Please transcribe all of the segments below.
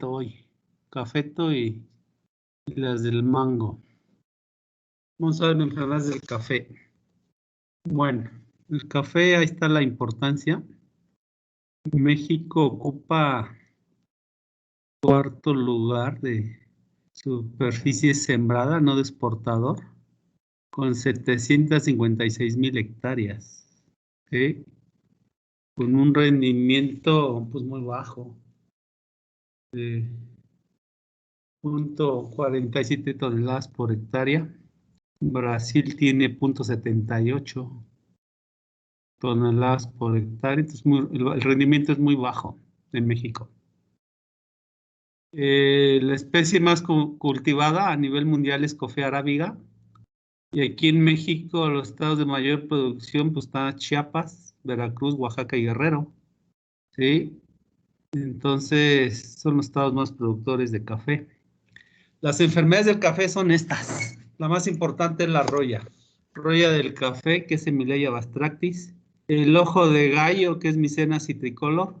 hoy. Cafeto y las del mango. Vamos a ver enfermedades del café. Bueno, el café, ahí está la importancia. México ocupa cuarto lugar de superficie sembrada, no de exportador, con 756,000 hectáreas, ¿sí? Con un rendimiento pues muy bajo, de 0.47 toneladas por hectárea. Brasil tiene 0.78 toneladas por hectárea, entonces el rendimiento es muy bajo en México. La especie más cultivada a nivel mundial es Coffea arábiga, y aquí en México los estados de mayor producción pues está Chiapas, Veracruz, Oaxaca y Guerrero, ¿sí? Entonces son los estados más productores de café. Las enfermedades del café son estas. La más importante es la roya. Roya del café, que es Emileia bastractis. El ojo de gallo, que es Mycena citricolor.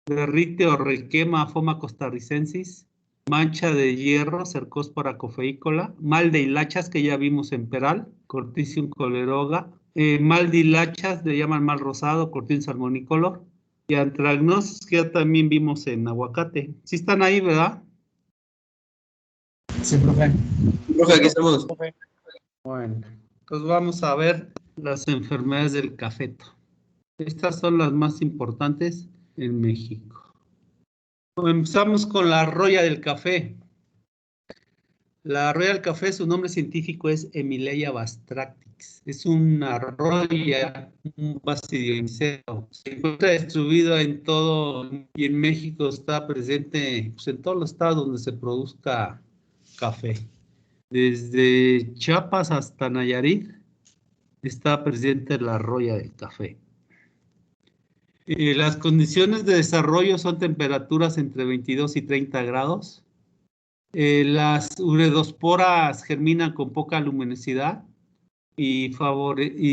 Derrite o requema, Phoma costarricensis. Mancha de hierro, Cercospora cofeícola. Mal de hilachas, que ya vimos en Peral. Corticium coleroga. Mal de hilachas, le llaman mal rosado, Cortium salmonicolor. Y antragnosis, que ya también vimos en aguacate. Sí están ahí, ¿verdad? Sí, profe. Profe, aquí estamos. Bueno, pues vamos a ver las enfermedades del cafeto. Estas son las más importantes en México. Empezamos con la roya del café. La roya del café, su nombre científico es Emileia bastractis. Es una roya, un basidioseo. Se encuentra distribuida en todo, y en México está presente pues, en todos los estados donde se produzca café. Desde Chiapas hasta Nayarit está presente la roya del café. Las condiciones de desarrollo son temperaturas entre 22 y 30 grados. Las uredosporas germinan con poca luminosidad y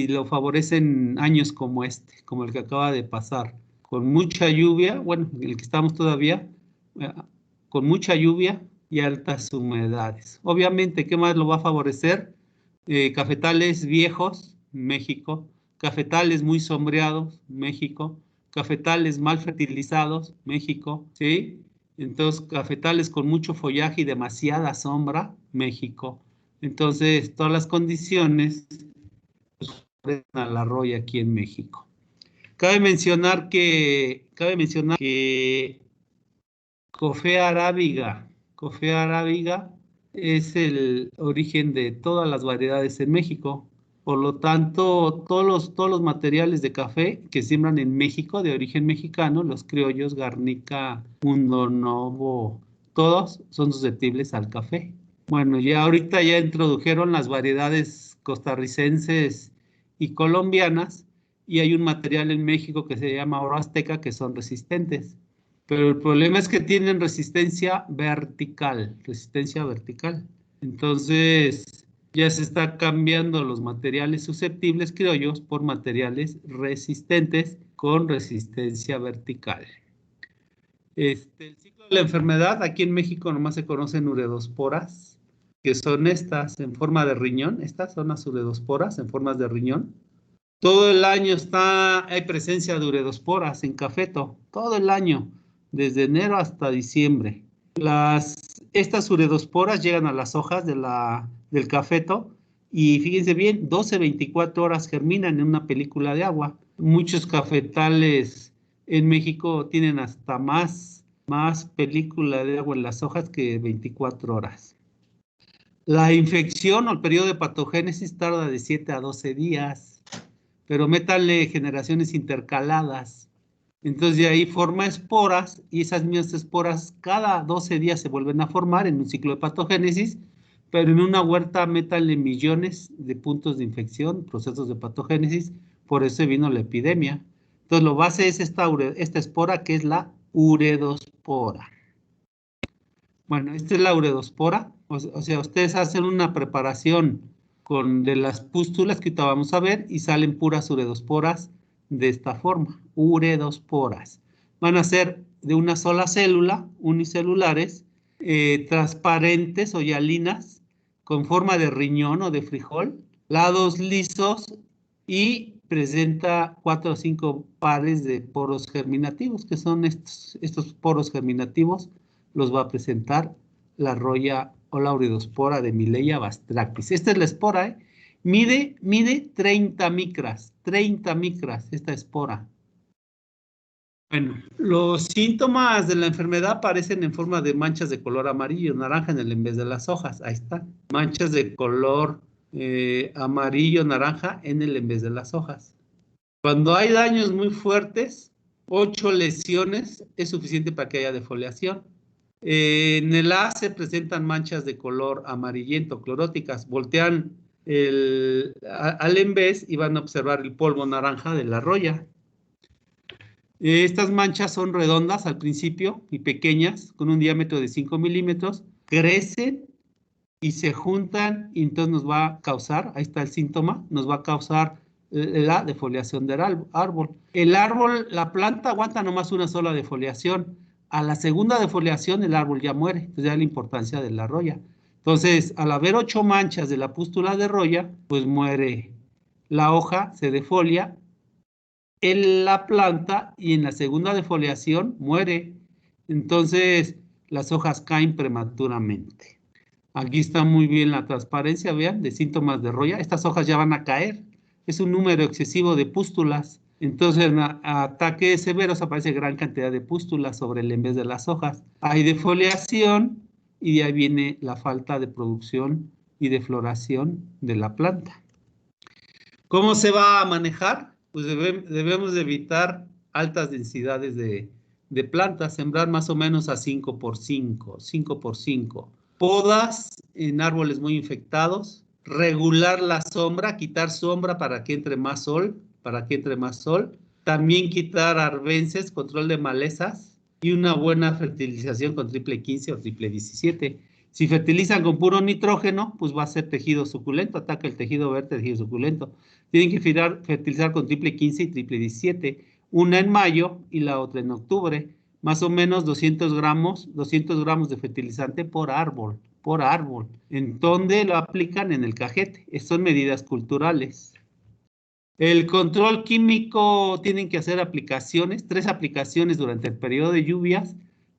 lo favorecen años como este, como el que acaba de pasar, con mucha lluvia, bueno, el que estamos todavía, con mucha lluvia y altas humedades. Obviamente, ¿qué más lo va a favorecer? Cafetales viejos, México, cafetales muy sombreados, México, cafetales mal fertilizados, México, ¿sí? Entonces, cafetales con mucho follaje y demasiada sombra, México. Entonces, todas las condiciones pues, a la roya aquí en México. Cabe mencionar que Coffea arábiga es el origen de todas las variedades en México. Por lo tanto, todos los materiales de café que siembran en México, de origen mexicano, los criollos, Garnica, Mundo Novo, todos son susceptibles al café. Bueno, ya ahorita ya introdujeron las variedades costarricenses y colombianas, y hay un material en México que se llama oro azteca que son resistentes. Pero el problema es que tienen resistencia vertical. Entonces, ya se está cambiando los materiales susceptibles criollos por materiales resistentes con resistencia vertical. El ciclo de la enfermedad, aquí en México nomás se conocen uredosporas, que son estas en forma de riñón. Estas son las uredosporas en formas de riñón. Todo el año hay presencia de uredosporas en cafeto, todo el año, desde enero hasta diciembre. Estas uredosporas llegan a las hojas del cafeto y fíjense bien, 12-24 horas germinan en una película de agua. Muchos cafetales en México tienen hasta más película de agua en las hojas que 24 horas. La infección o el periodo de patogénesis tarda de 7 a 12 días, pero métanle generaciones intercaladas. Entonces de ahí forma esporas y esas mismas esporas cada 12 días se vuelven a formar en un ciclo de patogénesis, pero en una huerta métanle millones de puntos de infección, procesos de patogénesis, por eso vino la epidemia. Entonces lo base es esta espora que es la uredospora. Bueno, esta es la uredospora, o sea, ustedes hacen una preparación de las pústulas que ahorita vamos a ver y salen puras uredosporas de esta forma, uredosporas. Van a ser de una sola célula, unicelulares, transparentes o hialinas, con forma de riñón o de frijol, lados lisos y presenta 4 o 5 pares de poros germinativos, que son estos poros germinativos, los va a presentar la roya o la Oreospora de Mileia bastractis. Esta es la espora, ¿eh? Mide 30 micras esta espora. Bueno, los síntomas de la enfermedad aparecen en forma de manchas de color amarillo, naranja en vez de las hojas. Ahí está. Manchas de color amarillo, naranja en vez de las hojas. Cuando hay daños muy fuertes, 8 lesiones es suficiente para que haya defoliación. En el A se presentan manchas de color amarillento, cloróticas. Voltean al envés y van a observar el polvo naranja de la roya. Estas manchas son redondas al principio y pequeñas, con un diámetro de 5 milímetros. Crecen y se juntan y entonces nos va a causar, ahí está el síntoma, nos va a causar la defoliación del árbol. El árbol, la planta aguanta nomás una sola defoliación. A la segunda defoliación el árbol ya muere. Entonces ya la importancia de la roya. Entonces, al haber 8 manchas de la pústula de roya, pues muere la hoja, se defolia en la planta y en la segunda defoliación muere. Entonces, las hojas caen prematuramente. Aquí está muy bien la transparencia, vean, de síntomas de roya. Estas hojas ya van a caer. Es un número excesivo de pústulas. Entonces, en ataques severos aparece gran cantidad de pústulas sobre el en vez de las hojas. Hay defoliación y de ahí viene la falta de producción y de floración de la planta. ¿Cómo se va a manejar? Pues debemos de evitar altas densidades de plantas, sembrar más o menos a 5 por 5, 5 por 5. Podas en árboles muy infectados, regular la sombra, quitar sombra para que entre más sol, también quitar arbences, control de malezas y una buena fertilización con triple 15 o triple 17. Si fertilizan con puro nitrógeno, pues va a ser tejido suculento, ataca el tejido verde, tejido suculento. Tienen que fertilizar con triple 15 y triple 17, una en mayo y la otra en octubre. Más o menos 200 gramos de fertilizante por árbol, ¿En dónde lo aplican? En el cajete. Son medidas culturales. El control químico, tienen que hacer aplicaciones, 3 aplicaciones durante el periodo de lluvias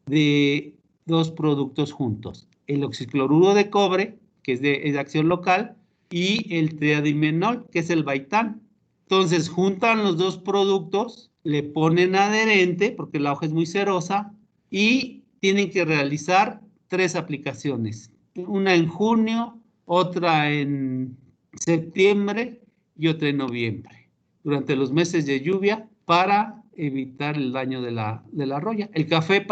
de 2 productos juntos. El oxicloruro de cobre, que es de acción local, y el triadimenol, que es el Baitan. Entonces, juntan los 2 productos, le ponen adherente, porque la hoja es muy cerosa, y tienen que realizar 3 aplicaciones. Una en junio, otra en septiembre y otra en noviembre, durante los meses de lluvia, para evitar el daño de la roya. El cafeto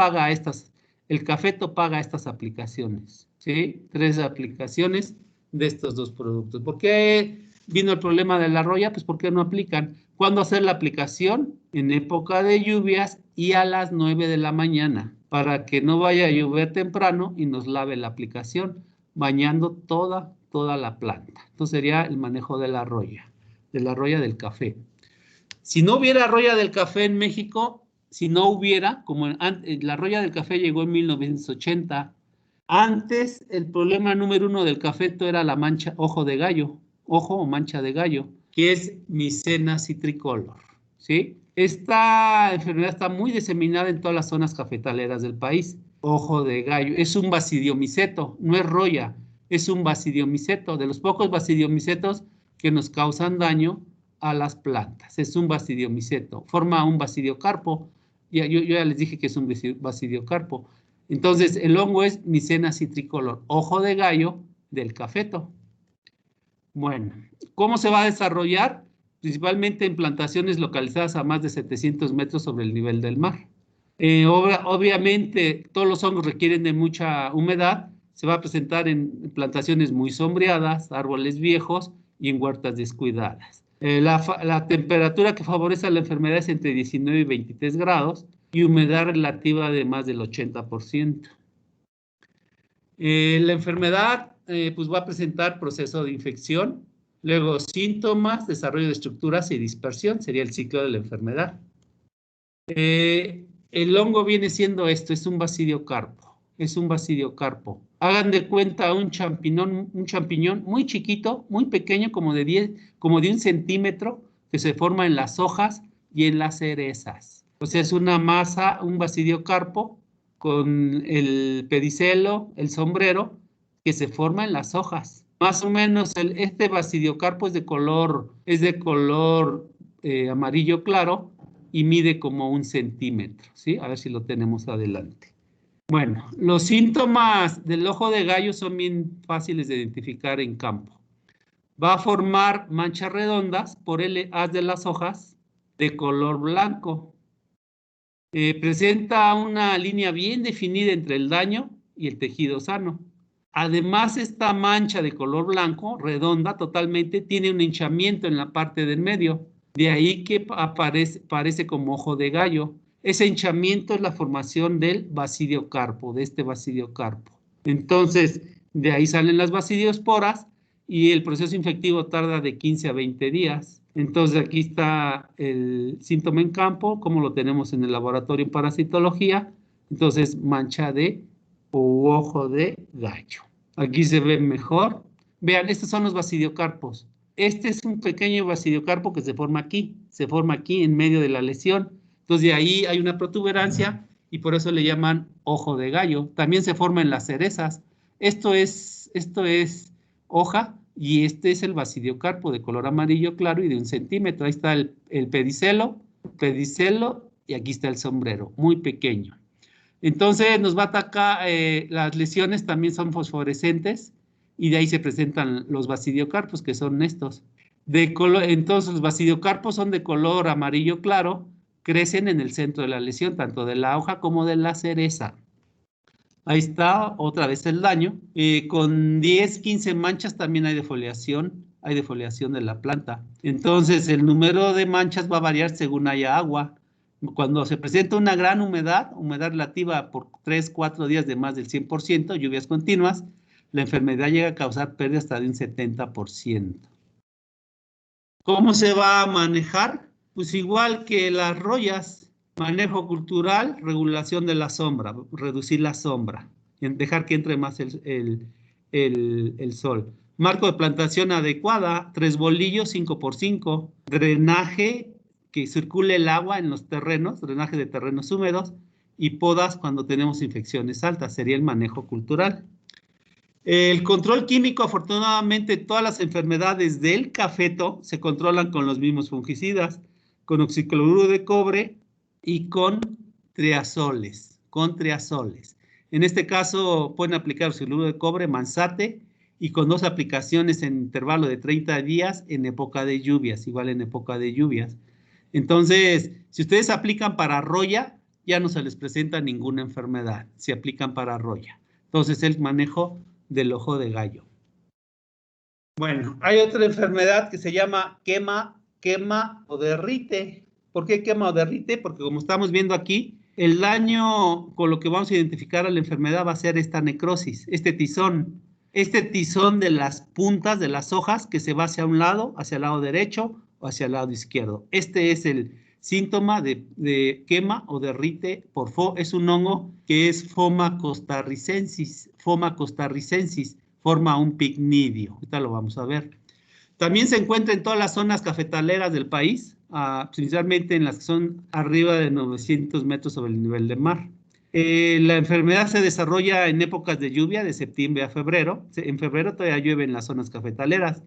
paga estas aplicaciones, ¿sí? 3 aplicaciones de estos 2 productos. ¿Por qué vino el problema de la roya? Pues porque no aplican. ¿Cuándo hacer la aplicación? En época de lluvias y a las 9 de la mañana, para que no vaya a llover temprano y nos lave la aplicación, bañando toda la planta. Entonces sería el manejo de la roya del café. Si no hubiera roya del café en México, como la roya del café llegó en 1980, antes el problema número 1 del cafeto era la mancha ojo o mancha de gallo, que es Mycena citricolor, ¿sí? Esta enfermedad está muy diseminada en todas las zonas cafetaleras del país. Ojo de gallo, es un basidiomiceto, no es roya, es un basidiomiceto, de los pocos basidiomicetos que nos causan daño a las plantas. Es un basidiomiceto, forma un basidiocarpo. Yo ya les dije que es un basidiocarpo. Entonces, el hongo es Mycena citricolor, ojo de gallo del cafeto. Bueno, ¿cómo se va a desarrollar? Principalmente en plantaciones localizadas a más de 700 metros sobre el nivel del mar. Obviamente, todos los hongos requieren de mucha humedad. Se va a presentar en plantaciones muy sombreadas, árboles viejos y en huertas descuidadas. La temperatura que favorece a la enfermedad es entre 19 y 23 grados y humedad relativa de más del 80%. La enfermedad pues va a presentar proceso de infección, luego síntomas, desarrollo de estructuras y dispersión, sería el ciclo de la enfermedad. El hongo viene siendo esto, es un basidiocarpo. Es un basidiocarpo. Hagan de cuenta un champiñón muy chiquito, muy pequeño, como de 1 centímetro, que se forma en las hojas y en las cerezas. O sea, es una masa, un basidiocarpo con el pedicelo, el sombrero, que se forma en las hojas. Más o menos este basidiocarpo es de color amarillo claro y mide como 1 centímetro, ¿sí? A ver si lo tenemos adelante. Bueno, los síntomas del ojo de gallo son bien fáciles de identificar en campo. Va a formar manchas redondas por el haz de las hojas de color blanco. Presenta una línea bien definida entre el daño y el tejido sano. Además, esta mancha de color blanco, redonda totalmente, tiene un hinchamiento en la parte del medio. De ahí que parece como ojo de gallo. Ese hinchamiento es la formación del basidiocarpo, de este basidiocarpo. Entonces, de ahí salen las basidiosporas y el proceso infectivo tarda de 15 a 20 días. Entonces, aquí está el síntoma en campo, como lo tenemos en el laboratorio en parasitología. Entonces, mancha de o ojo de gallo. Aquí se ve mejor. Vean, estos son los basidiocarpos. Este es un pequeño basidiocarpo que se forma aquí en medio de la lesión. Entonces de ahí hay una protuberancia y por eso le llaman ojo de gallo. También se forma en las cerezas. Esto es hoja y este es el basidiocarpo de color amarillo claro y de 1 centímetro. Ahí está el pedicelo y aquí está el sombrero, muy pequeño. Entonces nos va a atacar, las lesiones también son fosforescentes y de ahí se presentan los basidiocarpos, que son estos. Entonces los basidiocarpos son de color amarillo claro, crecen en el centro de la lesión, tanto de la hoja como de la cereza. Ahí está otra vez el daño. Con 10, 15 manchas también hay defoliación de la planta. Entonces el número de manchas va a variar según haya agua. Cuando se presenta una gran humedad relativa por 3, 4 días de más del 100%, lluvias continuas, la enfermedad llega a causar pérdida hasta de un 70%. ¿Cómo se va a manejar? Pues igual que las rollas, manejo cultural, regulación de la sombra, reducir la sombra, dejar que entre más el sol. Marco de plantación adecuada, 3 bolillos, 5x5, drenaje, que circule el agua en los terrenos, drenaje de terrenos húmedos, y podas cuando tenemos infecciones altas, sería el manejo cultural. El control químico, afortunadamente, todas las enfermedades del cafeto se controlan con los mismos fungicidas, con oxicloruro de cobre y con triazoles, En este caso pueden aplicar oxicloruro de cobre, Mansate, y con 2 aplicaciones en intervalo de 30 días en época de lluvias, igual en época de lluvias. Entonces, si ustedes aplican para roya, ya no se les presenta ninguna enfermedad, si aplican para roya. Entonces, el manejo del ojo de gallo. Bueno, hay otra enfermedad que se llama quema o derrite. ¿Por qué quema o derrite? Porque como estamos viendo aquí, el daño con lo que vamos a identificar a la enfermedad va a ser esta necrosis, este tizón de las puntas de las hojas que se va hacia un lado, hacia el lado derecho o hacia el lado izquierdo. Este es el síntoma de quema o derrite es un hongo que es Phoma costarricensis, forma un picnidio. Ahorita lo vamos a ver. También se encuentra en todas las zonas cafetaleras del país, principalmente en las que son arriba de 900 metros sobre el nivel del mar. La enfermedad se desarrolla en épocas de lluvia, de septiembre a febrero. En febrero todavía llueve en las zonas cafetaleras.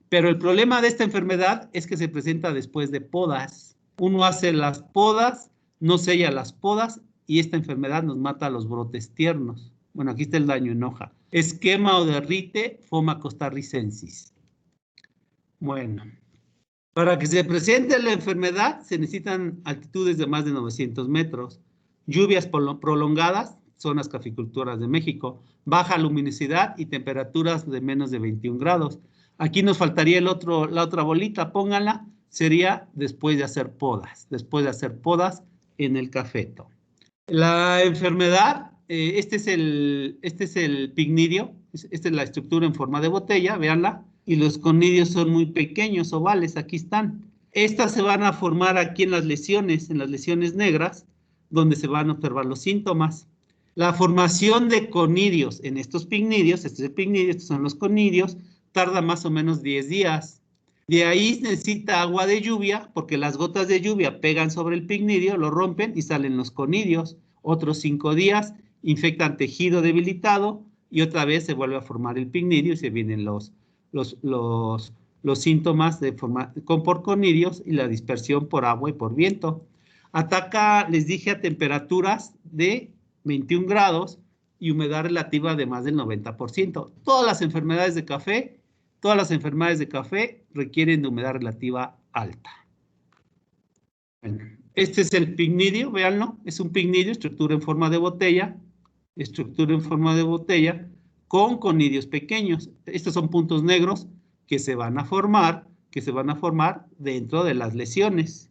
Pero el problema de esta enfermedad es que se presenta después de podas. Uno hace las podas, no sella las podas y esta enfermedad nos mata a los brotes tiernos. Bueno, aquí está el daño en hoja. Esquema o derrite, Phoma costarricensis. Bueno, para que se presente la enfermedad se necesitan altitudes de más de 900 metros, lluvias prolongadas, zonas caficultoras de México, baja luminosidad y temperaturas de menos de 21 grados. Aquí nos faltaría la otra bolita, pónganla, sería después de hacer podas en el cafeto. La enfermedad, este es el picnidio, esta es la estructura en forma de botella, véanla, y los conidios son muy pequeños, ovales, aquí están. Estas se van a formar aquí en las lesiones negras, donde se van a observar los síntomas. La formación de conidios en estos picnidios, este es el picnidio, estos son los conidios, tarda más o menos 10 días. De ahí necesita agua de lluvia, porque las gotas de lluvia pegan sobre el picnidio, lo rompen y salen los conidios. Otros 5 días infectan tejido debilitado y otra vez se vuelve a formar el picnidio y se vienen los síntomas por conidios y la dispersión por agua y por viento. Ataca, les dije, a temperaturas de 21 grados y humedad relativa de más del 90%. Todas las enfermedades de café requieren de humedad relativa alta. Bueno, este es el picnidio, véanlo, es un picnidio, estructura en forma de botella, con conidios pequeños. Estos son puntos negros que se van a formar dentro de las lesiones.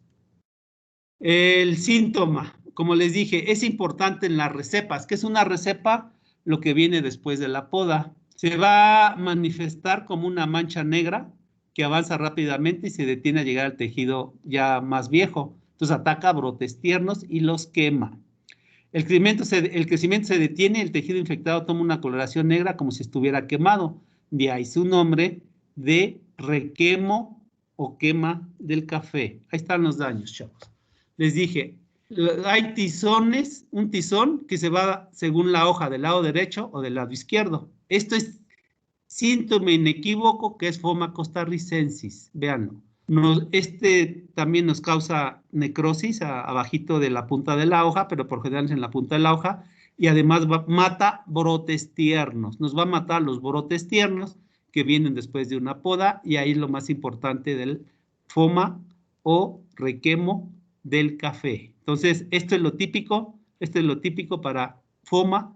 El síntoma, como les dije, es importante en las recepas. ¿Qué es una recepa? Lo que viene después de la poda. Se va a manifestar como una mancha negra que avanza rápidamente y se detiene a llegar al tejido ya más viejo. Entonces ataca brotes tiernos y los quema. El crecimiento se detiene, el tejido infectado toma una coloración negra como si estuviera quemado. De ahí su nombre de requemo o quema del café. Ahí están los daños, chavos. Les dije, hay tizones, un tizón que se va según la hoja del lado derecho o del lado izquierdo. Esto es síntoma inequívoco que es Phoma costarricensis. Véanlo. Este también nos causa necrosis abajito de la punta de la hoja, pero por general es en la punta de la hoja, y además mata brotes tiernos. Nos va a matar los brotes tiernos que vienen después de una poda, y ahí es lo más importante del Phoma o requemo del café. Entonces, esto es lo típico para Phoma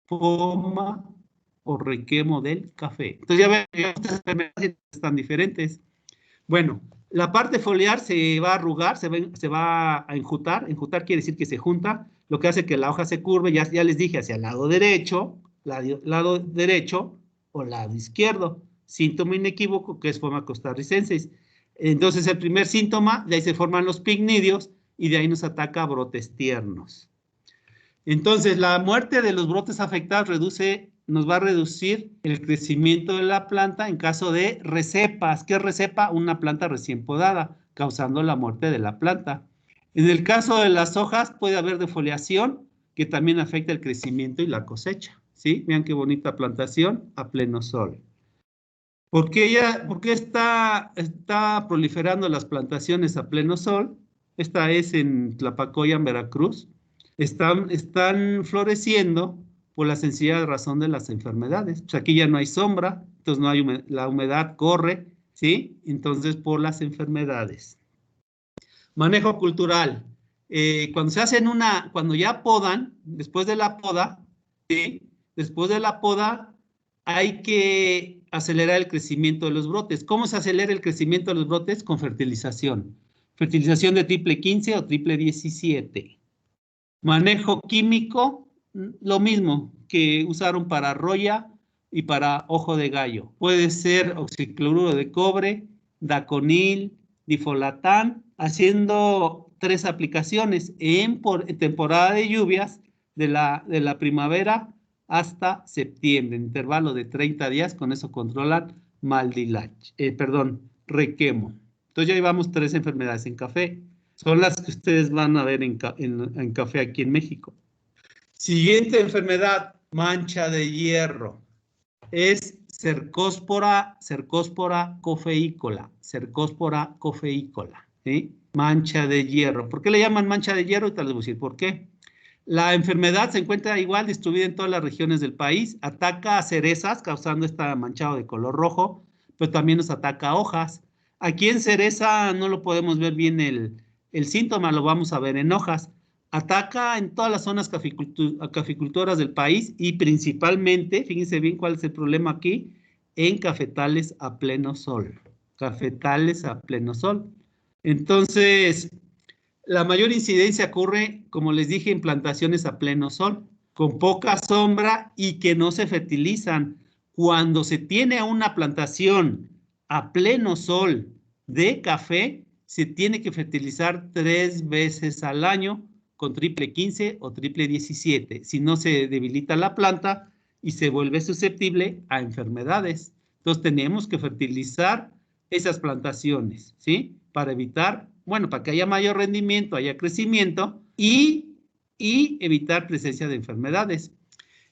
o requemo del café. Entonces ya ven, estas enfermedades están diferentes. Bueno, la parte foliar se va a arrugar, se va a enjutar. Enjutar quiere decir que se junta, lo que hace que la hoja se curve, ya les dije, hacia el lado derecho o lado izquierdo. Síntoma inequívoco que es Phoma costarricensis. Entonces, el primer síntoma, de ahí se forman los picnidios y de ahí nos ataca brotes tiernos. Entonces, la muerte de los brotes afectados nos va a reducir el crecimiento de la planta en caso de recepas. ¿Qué es recepa? Una planta recién podada, causando la muerte de la planta. En el caso de las hojas puede haber defoliación, que también afecta el crecimiento y la cosecha. ¿Sí? Vean qué bonita plantación a pleno sol. ¿Por qué está proliferando las plantaciones a pleno sol? Esta es en Tlapacoyan, Veracruz. Están floreciendo por la sencilla razón de las enfermedades. Pues aquí ya no hay sombra, entonces no hay la humedad corre, ¿sí? Entonces por las enfermedades. Manejo cultural. Cuando ya podan, después de la poda, ¿sí? Después de la poda hay que acelerar el crecimiento de los brotes. ¿Cómo se acelera el crecimiento de los brotes? Con fertilización. Fertilización de triple 15 o triple 17. Manejo químico, lo mismo que usaron para roya y para ojo de gallo. Puede ser oxicloruro de cobre, daconil, difolatán, haciendo 3 aplicaciones en temporada de lluvias de la primavera hasta septiembre, intervalo de 30 días, con eso controlan requemo. Entonces ya llevamos 3 enfermedades en café. Son las que ustedes van a ver en café aquí en México. Siguiente enfermedad, mancha de hierro. Es cercóspora cofeícola. Cercóspora cofeícola. ¿Sí? Mancha de hierro. ¿Por qué le llaman mancha de hierro? Ahorita les voy a decir por qué. La enfermedad se encuentra igual distribuida en todas las regiones del país. Ataca a cerezas, causando este manchado de color rojo, pero también nos ataca a hojas. Aquí en cereza no lo podemos ver bien el síntoma, lo vamos a ver en hojas. Ataca en todas las zonas caficultoras del país y principalmente, fíjense bien cuál es el problema aquí, en cafetales a pleno sol. Cafetales a pleno sol. Entonces, la mayor incidencia ocurre, como les dije, en plantaciones a pleno sol, con poca sombra y que no se fertilizan. Cuando se tiene una plantación a pleno sol de café, se tiene que fertilizar 3 veces al año con triple 15 o triple 17. Si no, se debilita la planta y se vuelve susceptible a enfermedades. Entonces tenemos que fertilizar esas plantaciones, ¿sí? Para evitar, bueno, para que haya mayor rendimiento, haya crecimiento y evitar presencia de enfermedades.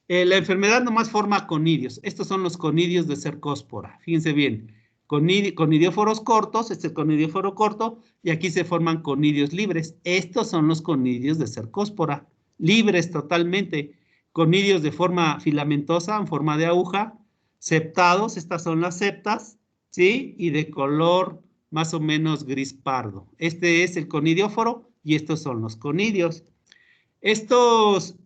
La enfermedad nomás forma conidios. Estos son los conidios de Cercospora. Fíjense bien, conidioforos cortos, este es el conidióforo corto, y aquí se forman conidios libres. Estos son los conidios de Cercospora, libres totalmente. Conidios de forma filamentosa, en forma de aguja, septados, estas son las septas, ¿sí? Y de color más o menos gris pardo. Este es el conidióforo y estos son los conidios. Estos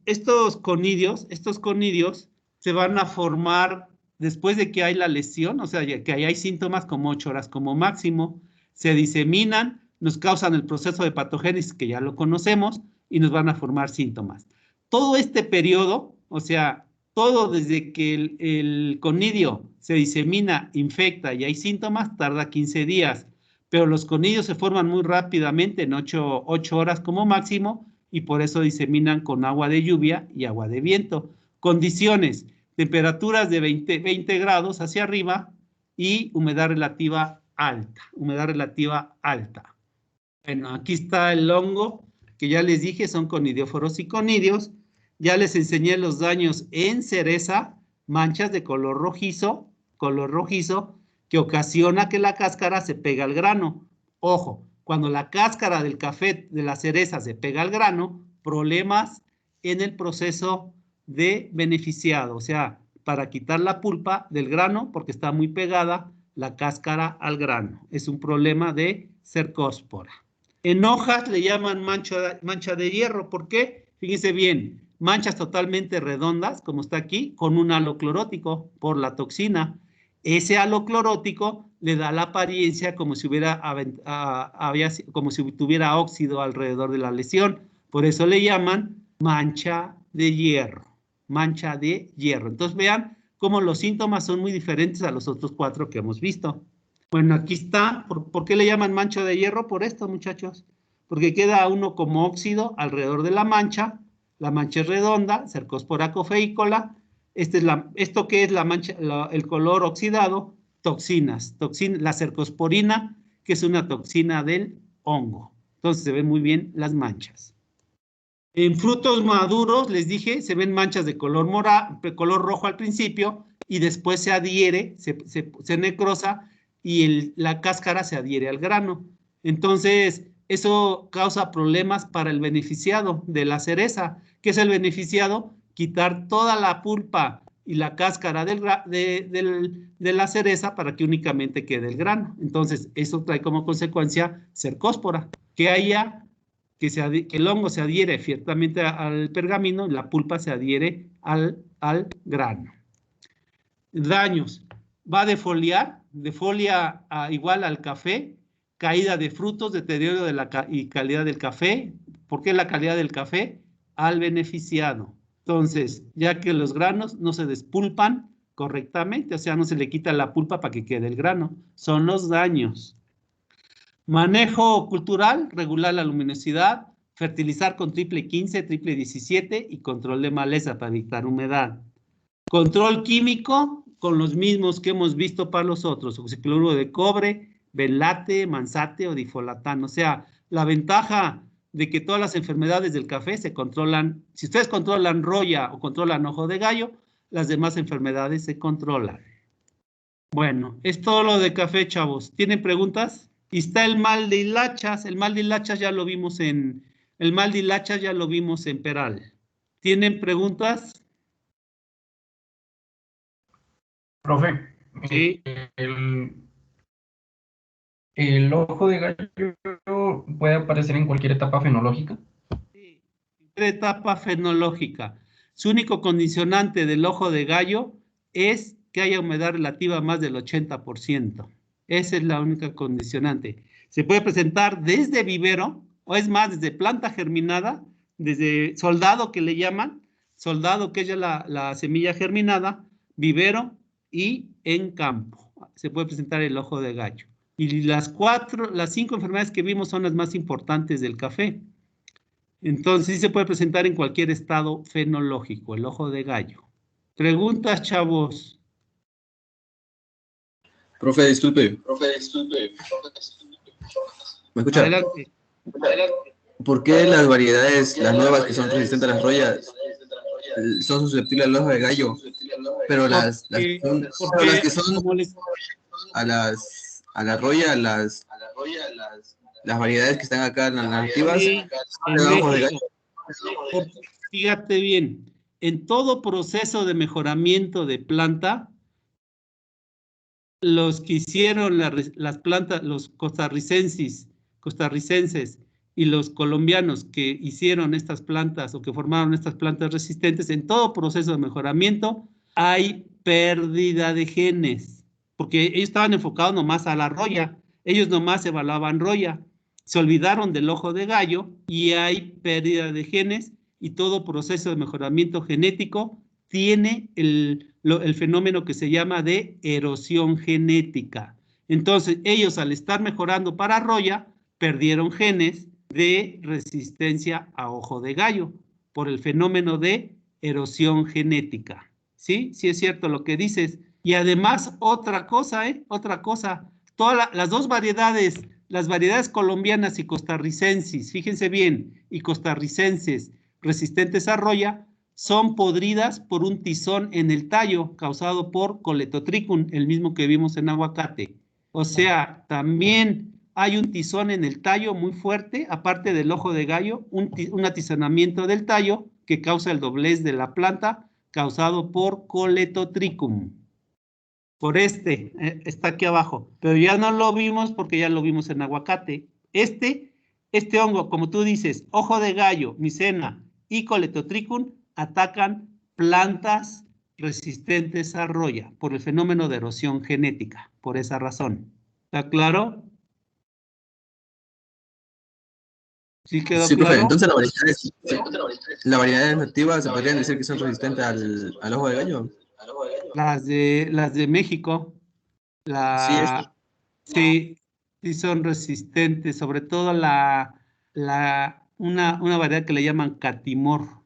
conidios se van a formar después de que hay la lesión, o sea, que hay síntomas como 8 horas como máximo, se diseminan, nos causan el proceso de patogénesis que ya lo conocemos y nos van a formar síntomas. Todo este periodo, o sea, todo desde que el conidio se disemina, infecta y hay síntomas, tarda 15 días, pero los conidios se forman muy rápidamente, en 8 horas como máximo, y por eso diseminan con agua de lluvia y agua de viento. Condiciones: temperaturas de 20 grados hacia arriba y humedad relativa alta. Bueno, aquí está el hongo, que ya les dije, son conidióforos y conidios. Ya les enseñé los daños en cereza, manchas de color rojizo, que ocasiona que la cáscara se pega al grano. Ojo, cuando la cáscara del café de la cereza se pega al grano, problemas en el proceso de beneficiado, o sea, para quitar la pulpa del grano porque está muy pegada la cáscara al grano. Es un problema de Cercospora. En hojas le llaman mancha de hierro. ¿Por qué? Fíjense bien, manchas totalmente redondas, como está aquí, con un halo clorótico por la toxina. Ese halo clorótico le da la apariencia como si tuviera óxido alrededor de la lesión. Por eso le llaman mancha de hierro. Entonces vean cómo los síntomas son muy diferentes a los otros 4 que hemos visto. Bueno, aquí está. ¿Por qué le llaman mancha de hierro? Por esto, muchachos. Porque queda uno como óxido alrededor de la mancha. La mancha es redonda, Cercospora cofeícola. ¿Esto qué es la mancha? El color oxidado, toxinas. La cercosporina, que es una toxina del hongo. Entonces se ven muy bien las manchas. En frutos maduros, les dije, se ven manchas de color rojo al principio y después se adhiere, se necrosa y la cáscara se adhiere al grano. Entonces, eso causa problemas para el beneficiado de la cereza. ¿Qué es el beneficiado? Quitar toda la pulpa y la cáscara de la cereza para que únicamente quede el grano. Entonces, eso trae como consecuencia cercospora, que el hongo se adhiere ciertamente al pergamino y la pulpa se adhiere al grano. Daños. Va de folia igual al café, caída de frutos, deterioro y calidad del café. ¿Por qué la calidad del café? Al beneficiado. Entonces, ya que los granos no se despulpan correctamente, o sea, no se le quita la pulpa para que quede el grano. Son los daños. Manejo cultural, regular la luminosidad, fertilizar con triple 15, triple 17 y control de maleza para evitar humedad. Control químico con los mismos que hemos visto para los otros, oxicloruro de cobre, belate, mansate o difolatán. O sea, la ventaja de que todas las enfermedades del café se controlan, si ustedes controlan roya o controlan ojo de gallo, las demás enfermedades se controlan. Bueno, es todo lo de café, chavos. ¿Tienen preguntas? Y está el mal de hilachas. El mal de hilachas ya lo vimos en Peral. ¿Tienen preguntas? Profe, Sí. ¿El ojo de gallo puede aparecer en cualquier etapa fenológica? Sí, etapa fenológica. Su único condicionante del ojo de gallo es que haya humedad relativa más del 80%. Esa es la única condicionante. Se puede presentar desde vivero, o es más, desde planta germinada, desde soldado que le llaman, soldado que es ya la semilla germinada, vivero y en campo. Se puede presentar el ojo de gallo. Y las 5 enfermedades que vimos son las más importantes del café. Entonces sí se puede presentar en cualquier estado fenológico, el ojo de gallo. Preguntas, chavos. Profe, disculpe. ¿Me escucha? Adelante. ¿Por qué las variedades, las nuevas que son resistentes a las royas, son susceptibles al ojo de gallo? Pero las que son a la roya, las variedades que están acá en las nativas, en México. Fíjate bien, en todo proceso de mejoramiento de planta, los que hicieron las plantas, los costarricenses y los colombianos que hicieron estas plantas o que formaron estas plantas resistentes, en todo proceso de mejoramiento hay pérdida de genes, porque ellos estaban enfocados nomás a la roya, ellos nomás evaluaban roya, se olvidaron del ojo de gallo y hay pérdida de genes y todo proceso de mejoramiento genético tiene el fenómeno que se llama de erosión genética. Entonces, ellos al estar mejorando para roya, perdieron genes de resistencia a ojo de gallo por el fenómeno de erosión genética. ¿Sí? Sí es cierto lo que dices. Y además, otra cosa, todas las dos variedades, las variedades colombianas y costarricenses, fíjense bien, y costarricenses resistentes a roya, son podridas por un tizón en el tallo causado por Coletotrichum, el mismo que vimos en aguacate. O sea, también hay un tizón en el tallo muy fuerte, aparte del ojo de gallo, un atizonamiento del tallo que causa el doblez de la planta causado por Coletotrichum. Por está aquí abajo, pero ya no lo vimos porque ya lo vimos en aguacate. Este hongo, como tú dices, ojo de gallo, micena y Coletotrichum atacan plantas resistentes a roya por el fenómeno de erosión genética, por esa razón. ¿Está claro? ¿Sí quedó sí, claro? Profe, entonces las variedades nativas se podrían decir que son resistentes al ojo de gallo. Las de México, sí son resistentes, sobre todo una variedad que le llaman catimor,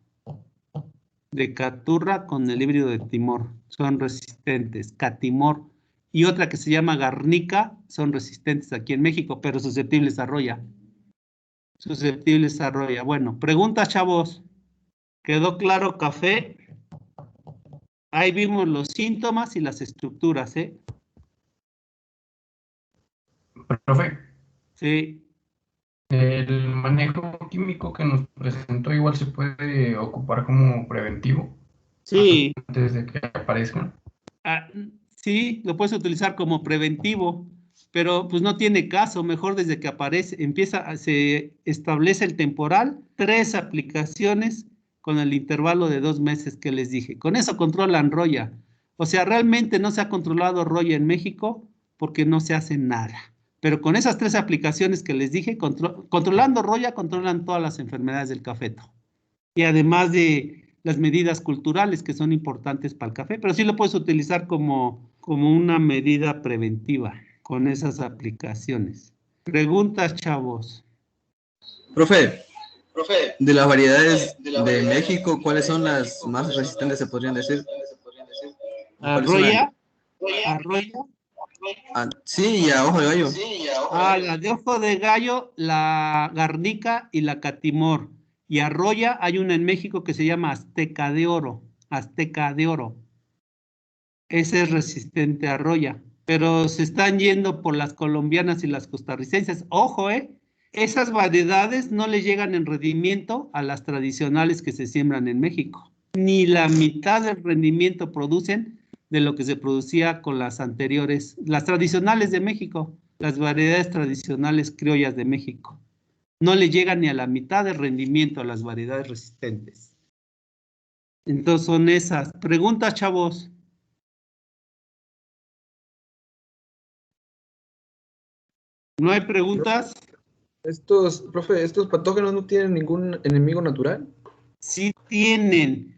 de caturra con el híbrido de timor, son resistentes, catimor, y otra que se llama garnica, son resistentes aquí en México, pero susceptibles a roya. Bueno, preguntas, chavos. ¿Quedó claro, café? Ahí vimos los síntomas y las estructuras, ¿eh? Profe, Sí. el manejo químico que nos presentó igual se puede ocupar como preventivo. Sí. Antes de que aparezcan. Sí, lo puedes utilizar como preventivo, pero pues no tiene caso, mejor desde que aparece, se establece el temporal, 3 aplicaciones con el intervalo de 2 meses que les dije. Con eso controlan roya. O sea, realmente no se ha controlado roya en México porque no se hace nada. Pero con esas 3 aplicaciones que les dije, controlando roya, controlan todas las enfermedades del cafeto. Y además de las medidas culturales que son importantes para el café, pero sí lo puedes utilizar como una medida preventiva con esas aplicaciones. Preguntas, chavos. Profe, de las variedades de México, ¿cuáles son las más resistentes, se podrían decir? Arroya. Sí, y a ojo de gallo. La de ojo de gallo, la garnica y la catimor. Y arroya, hay una en México que se llama azteca de oro. Ese es resistente a roya, pero se están yendo por las colombianas y las costarricenses. Ojo, esas variedades no le llegan en rendimiento a las tradicionales que se siembran en México. Ni la mitad del rendimiento producen de lo que se producía con las anteriores, las tradicionales de México, las variedades tradicionales criollas de México. No le llegan ni a la mitad del rendimiento a las variedades resistentes. Entonces son esas. Preguntas, chavos. ¿No hay preguntas? Profe, ¿estos patógenos no tienen ningún enemigo natural? Sí tienen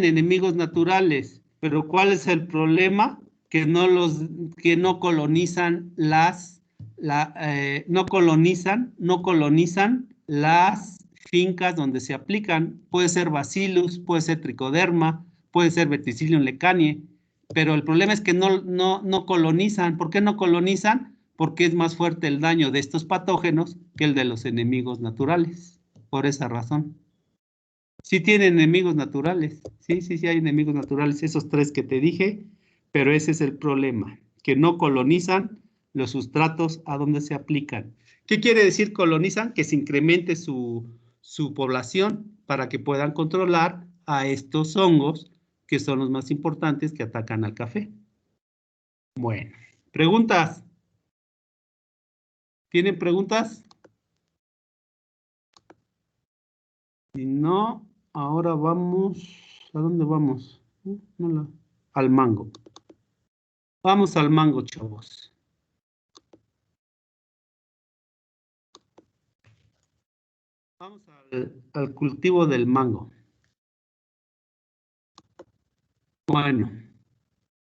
enemigos naturales, pero ¿cuál es el problema? Que no colonizan no colonizan las fincas donde se aplican. Puede ser Bacillus, puede ser Trichoderma, puede ser Verticillium lecanie, pero el problema es que no colonizan. ¿Por qué no colonizan? Porque es más fuerte el daño de estos patógenos que el de los enemigos naturales. Por esa razón. Sí tienen enemigos naturales. Sí hay enemigos naturales, esos 3 que te dije, pero ese es el problema, que no colonizan los sustratos a donde se aplican. ¿Qué quiere decir colonizan? Que se incremente su población para que puedan controlar a estos hongos que son los más importantes que atacan al café. Bueno, ¿preguntas? ¿Tienen preguntas? Si no, ahora vamos, ¿a dónde vamos? Al mango. Vamos al mango, chavos. Vamos al cultivo del mango. Bueno,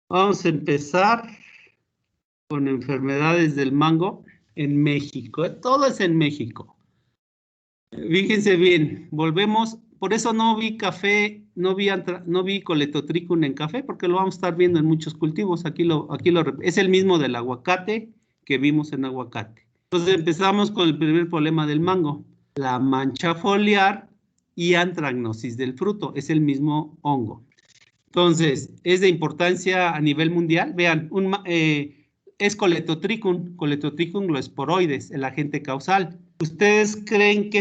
vamos a empezar con enfermedades del mango en México. Todo es en México. Fíjense bien, volvemos, por eso no vi café, no vi Coletotrichum en café, porque lo vamos a estar viendo en muchos cultivos. Es el mismo del aguacate que vimos en aguacate. Entonces empezamos con el primer problema del mango, la mancha foliar y antragnosis del fruto, es el mismo hongo. Entonces, es de importancia a nivel mundial. Vean, es Coletotrichum gloesporoides, el agente causal. ¿Ustedes creen que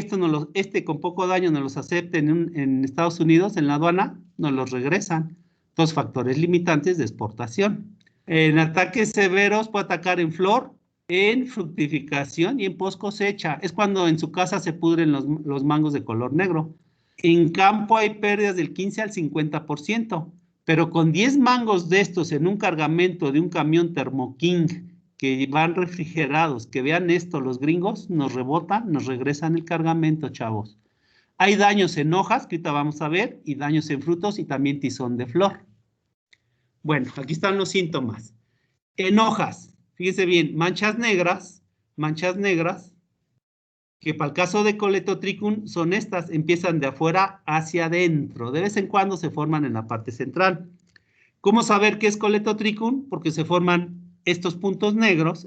este con poco daño nos los acepten en Estados Unidos, en la aduana? Nos los regresan. 2 factores limitantes de exportación. En ataques severos puede atacar en flor, en fructificación y en post cosecha. Es cuando en su casa se pudren los mangos de color negro. En campo hay pérdidas del 15 al 50%, pero con 10 mangos de estos en un cargamento de un camión Thermo King que van refrigerados, que vean esto, los gringos nos rebotan, nos regresan el cargamento, chavos. Hay daños en hojas, que ahorita vamos a ver, y daños en frutos y también tizón de flor. Bueno, aquí están los síntomas. En hojas, fíjense bien, manchas negras, que para el caso de Coletotrichum son estas, empiezan de afuera hacia adentro. De vez en cuando se forman en la parte central. ¿Cómo saber qué es Coletotrichum? Porque se forman estos puntos negros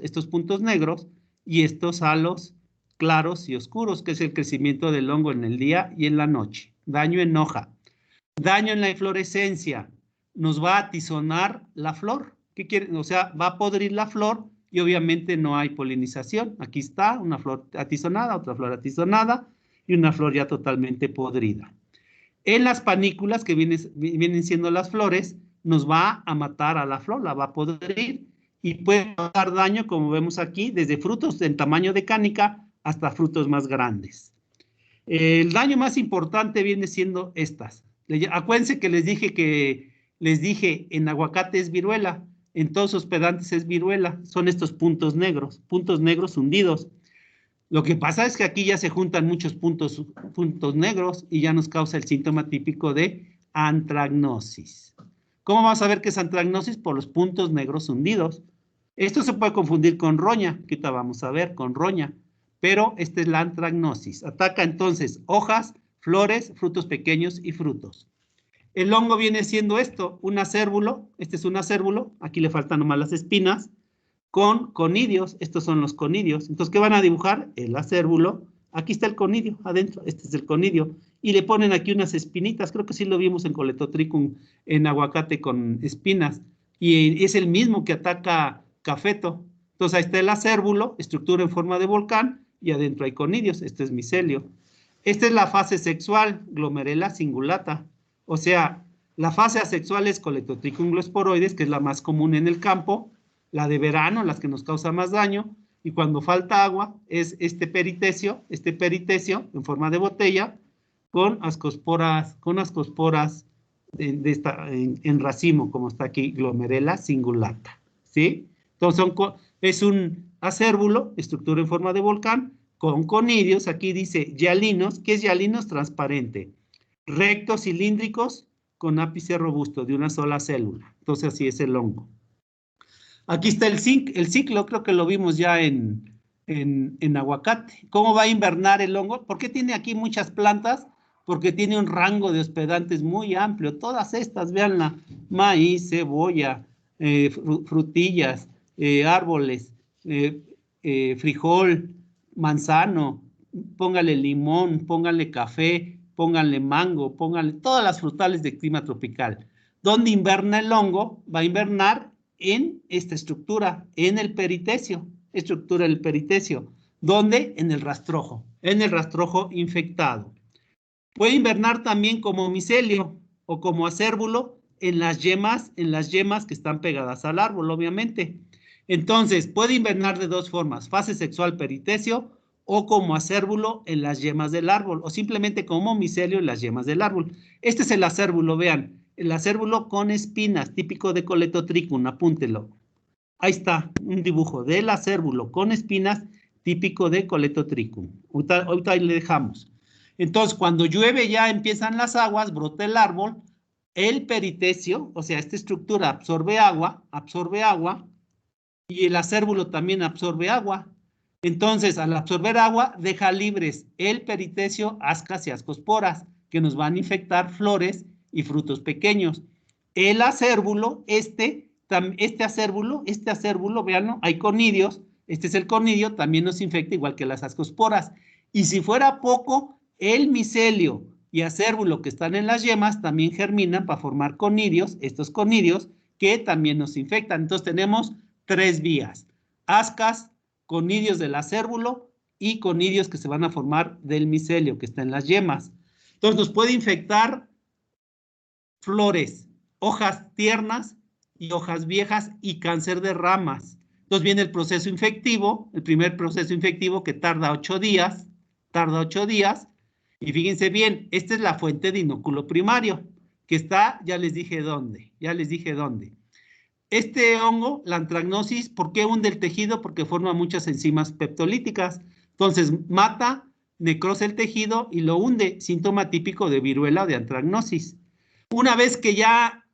y estos halos claros y oscuros, que es el crecimiento del hongo en el día y en la noche. Daño en hoja. Daño en la inflorescencia. Nos va a atizonar la flor. ¿Qué quiere? O sea, va a podrir la flor y obviamente no hay polinización. Aquí está una flor atizonada, otra flor atizonada y una flor ya totalmente podrida. En las panículas, que vienen siendo las flores, nos va a matar a la flor, la va a podrir y puede causar daño, como vemos aquí, desde frutos en tamaño de cánica hasta frutos más grandes. El daño más importante viene siendo estas. Acuérdense que les dije en aguacate es viruela, en todos hospedantes es viruela, son estos puntos negros hundidos. Lo que pasa es que aquí ya se juntan muchos puntos negros y ya nos causa el síntoma típico de antragnosis. ¿Cómo vamos a ver qué es antragnosis? Por los puntos negros hundidos. Esto se puede confundir con roña, que ahorita vamos a ver, con roña, pero esta es la antragnosis. Ataca entonces hojas, flores, frutos pequeños y frutos. El hongo viene siendo esto, un acérbulo, este es un acérbulo, aquí le faltan nomás las espinas, con conidios, estos son los conidios. Entonces, ¿qué van a dibujar? El acérbulo, aquí está el conidio, adentro, este es el conidio, y le ponen aquí unas espinitas, creo que sí lo vimos en Coletotrichum, en aguacate con espinas, y es el mismo que ataca cafeto. Entonces, ahí está el acérbulo, estructura en forma de volcán, y adentro hay conidios, este es micelio. Esta es la fase sexual, Glomerella cingulata, o sea, la fase asexual es Coletotrichum gloesporoides, que es la más común en el campo, la de verano, las que nos causa más daño, y cuando falta agua es este peritecio en forma de botella con ascosporas en racimo, como está aquí, Glomerella cingulata, ¿sí? Entonces es un acérbulo, estructura en forma de volcán, con conidios, aquí dice hialinos, ¿qué es hialinos? Transparente, rectos cilíndricos con ápice robusto de una sola célula, entonces así es el hongo. Aquí está el ciclo, creo que lo vimos ya en en aguacate. ¿Cómo va a invernar el hongo? ¿Por qué tiene aquí muchas plantas? Porque tiene un rango de hospedantes muy amplio. Todas estas, véanla, maíz, cebolla, frutillas, árboles, frijol, manzano, póngale limón, póngale café, póngale mango, póngale todas las frutales de clima tropical. ¿Dónde inverna el hongo? Va a invernar en esta estructura, en el peristecio, estructura del peristecio. ¿Dónde? En el rastrojo infectado. Puede invernar también como micelio o como acérbulo en las yemas que están pegadas al árbol, obviamente. Entonces, puede invernar de dos formas, fase sexual peristecio o como acérbulo en las yemas del árbol, o simplemente como micelio en las yemas del árbol. Este es el acérbulo, vean, el acérbulo con espinas, típico de Coletotrichum, apúntelo. Ahí está, un dibujo del acérbulo con espinas, típico de Coletotrichum. Ahorita ahí le dejamos. Entonces, cuando llueve ya empiezan las aguas, brota el árbol, el peristecio, o sea, esta estructura absorbe agua, y el acérbulo también absorbe agua. Entonces, al absorber agua, deja libres el peristecio, ascas y ascosporas, que nos van a infectar flores y frutos pequeños. El acérbulo, este acérbulo, veanlo, hay conidios, este es el conidio, también nos infecta igual que las ascosporas. Y si fuera poco, el micelio y acérbulo que están en las yemas también germinan para formar conidios, estos conidios que también nos infectan. Entonces tenemos tres vías, ascas, conidios del acérbulo y conidios que se van a formar del micelio que está en las yemas. Entonces nos puede infectar flores, hojas tiernas y hojas viejas y cáncer de ramas. Entonces viene el proceso infectivo, el primer proceso infectivo que tarda 8 días, y fíjense bien, esta es la fuente de inóculo primario, que está, ya les dije dónde. Este hongo, la antragnosis, ¿por qué hunde el tejido? Porque forma muchas enzimas peptolíticas. Entonces, mata, necrosa el tejido y lo hunde, síntoma típico de viruela o de antragnosis. Una vez que ya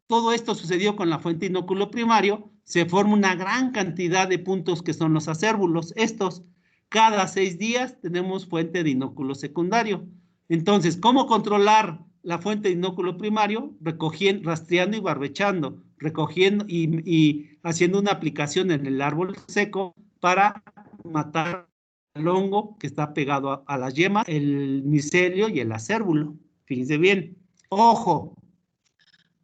todo esto sucedió con la fuente de inóculo primario, se forma una gran cantidad de puntos que son los acérbulos. Estos, cada 6 días tenemos fuente de inóculo secundario. Entonces, ¿cómo controlar la fuente de inóculo primario? Rastreando y barbechando, recogiendo y haciendo una aplicación en el árbol seco para matar el hongo que está pegado a las yemas, el micelio y el acérbulo. Fíjense bien. Ojo,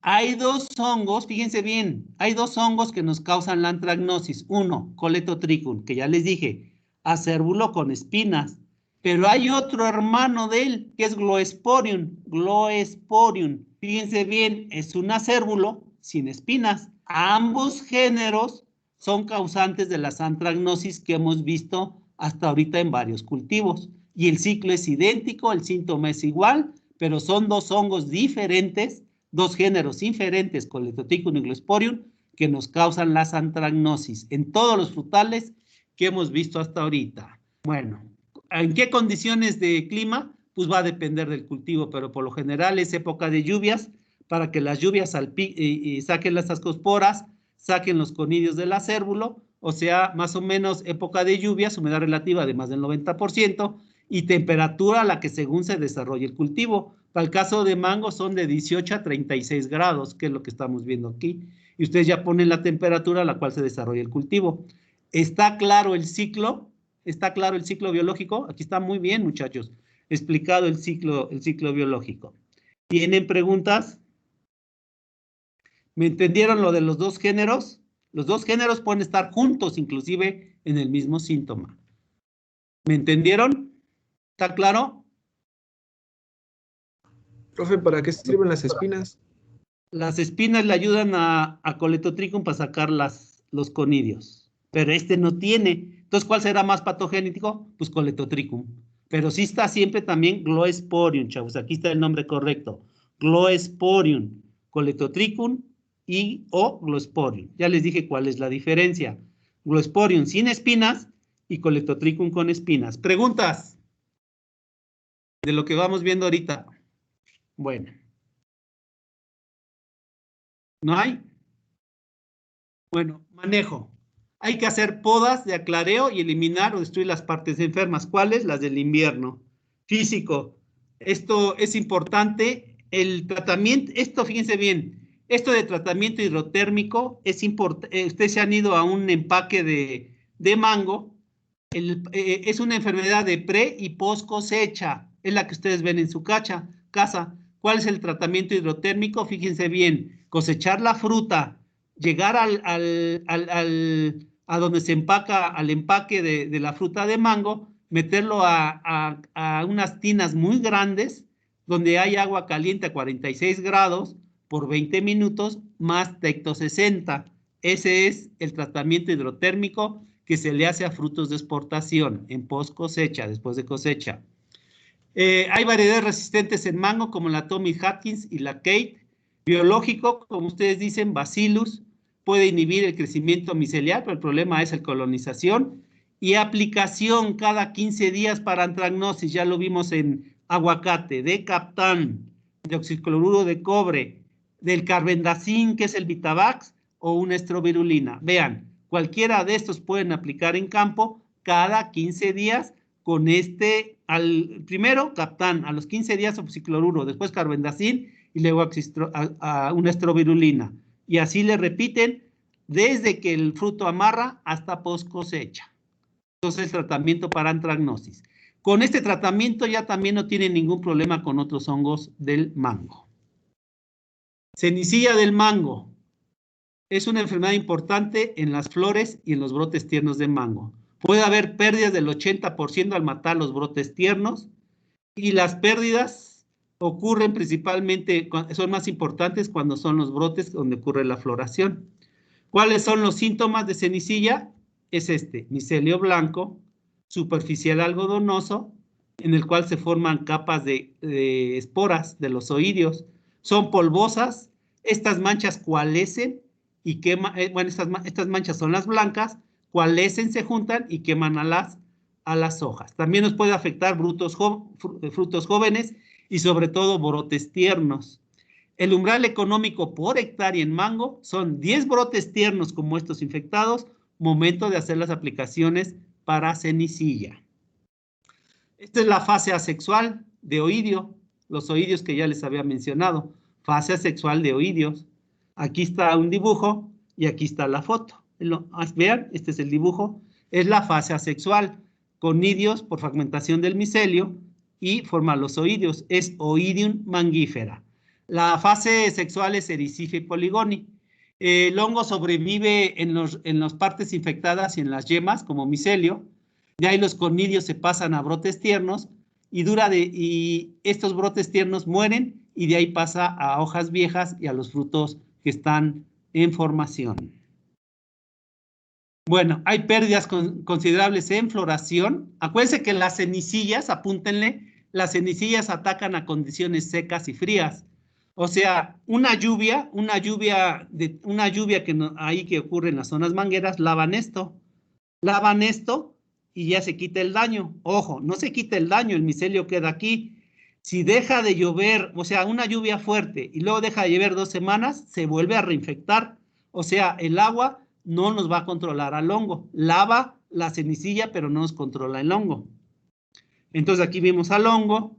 hay dos hongos, fíjense bien, hay dos hongos que nos causan la antragnosis. Uno, Coletotrichum, que ya les dije, acérbulo con espinas. Pero hay otro hermano de él, que es Gloesporium. Fíjense bien, es un acérbulo sin espinas. Ambos géneros son causantes de las antragnosis que hemos visto hasta ahorita en varios cultivos. Y el ciclo es idéntico, el síntoma es igual, pero son dos hongos diferentes, dos géneros diferentes, Coletotrichum y Gloesporium, que nos causan las antragnosis en todos los frutales que hemos visto hasta ahorita. Bueno, ¿en qué condiciones de clima? Pues va a depender del cultivo, pero por lo general es época de lluvias, para que las lluvias saquen las ascosporas, saquen los conidios del acérbulo, o sea, más o menos época de lluvias, humedad relativa de más del 90%, y temperatura a la que según se desarrolle el cultivo. Para el caso de mango son de 18 a 36 grados, que es lo que estamos viendo aquí. Y ustedes ya ponen la temperatura a la cual se desarrolla el cultivo. ¿Está claro el ciclo? ¿Está claro el ciclo biológico? Aquí está muy bien, muchachos, explicado el ciclo biológico. ¿Tienen preguntas? ¿Me entendieron lo de los dos géneros? Los dos géneros pueden estar juntos, inclusive, en el mismo síntoma. ¿Me entendieron? ¿Está claro? Profe, ¿para qué sirven las espinas? Las espinas le ayudan a Coletotrichum para sacar los conidios, pero este no tiene. Entonces, ¿cuál será más patogénico? Pues Coletotrichum. Pero sí está siempre también Gloesporium, chavos. Aquí está el nombre correcto. Gloesporium, Coletotrichum o Gloesporium. Ya les dije cuál es la diferencia. Gloesporium sin espinas y Coletotrichum con espinas. ¿Preguntas de lo que vamos viendo ahorita? Bueno. ¿No hay? Bueno, manejo. Hay que hacer podas de aclareo y eliminar o destruir las partes enfermas. ¿Cuáles? Las del invierno. Físico. Esto es importante. El tratamiento, esto fíjense bien, esto de tratamiento hidrotérmico es importante. Ustedes se han ido a un empaque de mango. Es una enfermedad de pre y post cosecha. Es la que ustedes ven en su casa. ¿Cuál es el tratamiento hidrotérmico? Fíjense bien, cosechar la fruta, llegar a donde se empaca, al empaque de la fruta de mango, meterlo a unas tinas muy grandes, donde hay agua caliente a 46 grados por 20 minutos, más Tecto 60. Ese es el tratamiento hidrotérmico que se le hace a frutos de exportación en post cosecha, después de cosecha. Hay variedades resistentes en mango como la Tommy Atkins y la Kate. Biológico, como ustedes dicen, Bacillus, puede inhibir el crecimiento micelial, pero el problema es la colonización. Y aplicación cada 15 días para antragnosis, ya lo vimos en aguacate, de Captán, de oxicloruro de cobre, del carbendazim, que es el Vitavax, o una estrovirulina. Vean, cualquiera de estos pueden aplicar en campo cada 15 días con primero Captán, a los 15 días oxicloruro, después carbendazim y luego a una estrovirulina. Y así le repiten desde que el fruto amarra hasta post cosecha. Entonces, el tratamiento para antragnosis. Con este tratamiento ya también no tienen ningún problema con otros hongos del mango. Cenicilla del mango. Es una enfermedad importante en las flores y en los brotes tiernos de mango. Puede haber pérdidas del 80% al matar los brotes tiernos, y las pérdidas ocurren principalmente, son más importantes cuando son los brotes donde ocurre la floración. ¿Cuáles son los síntomas de cenicilla? Es micelio blanco, superficial algodonoso, en el cual se forman capas de esporas de los oídios. Son polvosas, estas manchas coalescen y queman, bueno, estas manchas son las blancas, coalescen, se juntan y queman a las hojas. También nos puede afectar frutos jóvenes y sobre todo brotes tiernos. El umbral económico por hectárea en mango son 10 brotes tiernos como estos infectados, momento de hacer las aplicaciones para cenicilla. Esta es la fase asexual de oidio, los oidios que ya les había mencionado, fase asexual de oidios. Aquí está un dibujo y aquí está la foto. Vean, este es el dibujo, es la fase asexual, con idios por fragmentación del micelio y forma los oidios, es Oidium mangifera. La fase sexual es Ericife poligoni. El hongo sobrevive en las partes infectadas y en las yemas como micelio. De ahí los conidios se pasan a brotes tiernos y estos brotes tiernos mueren y de ahí pasa a hojas viejas y a los frutos que están en formación. Bueno, hay pérdidas considerables en floración. Acuérdense que las cenicillas, apúntenle, las cenicillas atacan a condiciones secas y frías. O sea, una lluvia que ocurre en las zonas mangueras, lavan esto y ya se quita el daño. Ojo, no se quita el daño, el micelio queda aquí. Si deja de llover, o sea, una lluvia fuerte y luego deja de llover 2 semanas, se vuelve a reinfectar. O sea, el agua no nos va a controlar al hongo. Lava la cenicilla, pero no nos controla el hongo. Entonces aquí vemos al hongo.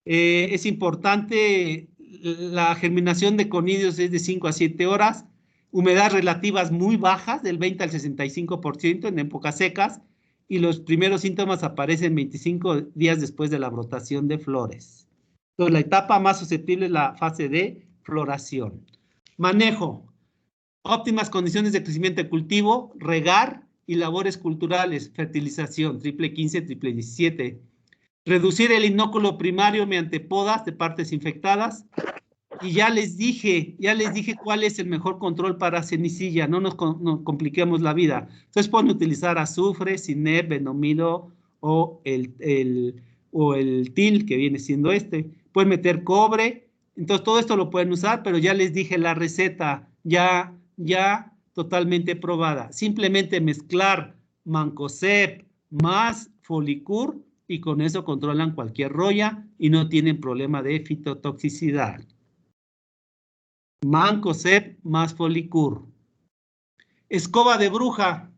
Es importante, la germinación de conidios es de 5 a 7 horas. Humedades relativas muy bajas, del 20 al 65% en épocas secas. Y los primeros síntomas aparecen 25 días después de la brotación de flores. Entonces, la etapa más susceptible es la fase de floración. Manejo. Óptimas condiciones de crecimiento de cultivo, regar y labores culturales, fertilización, triple 15, triple 17. Reducir el inóculo primario mediante podas de partes infectadas. Y ya les dije cuál es el mejor control para cenicilla, no nos compliquemos la vida. Entonces pueden utilizar azufre, CINEP, benomilo o el TIL, que viene siendo Pueden meter cobre, entonces todo esto lo pueden usar, pero ya les dije la receta, ya totalmente probada. Simplemente mezclar Mancozeb más Folicur y con eso controlan cualquier roya y no tienen problema de fitotoxicidad. Mancozeb más Folicur. Escoba de bruja.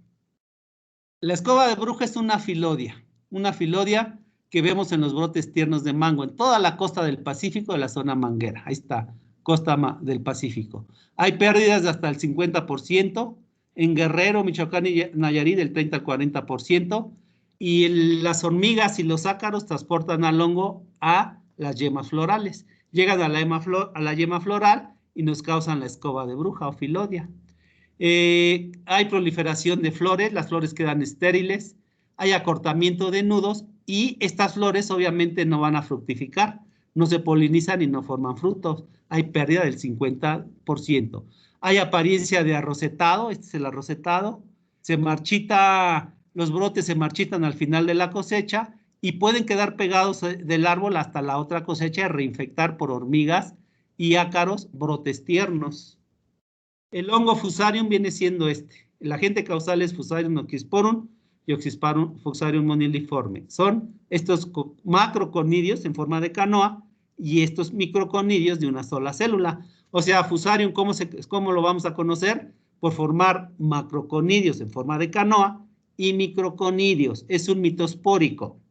La escoba de bruja es una filodia que vemos en los brotes tiernos de mango, en toda la costa del Pacífico, de la zona manguera. Ahí está, costa del Pacífico. Hay pérdidas de hasta el 50%, en Guerrero, Michoacán y Nayarit del 30 al 40%, y las hormigas y los ácaros transportan al hongo a las yemas florales. Llegan a la yema floral y nos causan la escoba de bruja o filodia. Hay proliferación de flores, las flores quedan estériles, hay acortamiento de nudos y estas flores obviamente no van a fructificar, no se polinizan y no forman frutos, hay pérdida del 50%. Hay apariencia de arrosetado, este es el arrosetado, los brotes se marchitan al final de la cosecha y pueden quedar pegados del árbol hasta la otra cosecha y reinfectar por hormigas y ácaros brotes tiernos. El hongo Fusarium viene siendo este. El agente causal es Fusarium oxysporum y Fusarium moniliforme. Son estos macroconidios en forma de canoa y estos microconidios de una sola célula. O sea, Fusarium, ¿cómo lo vamos a conocer? Por formar macroconidios en forma de canoa y microconidios. Es un mitospórico.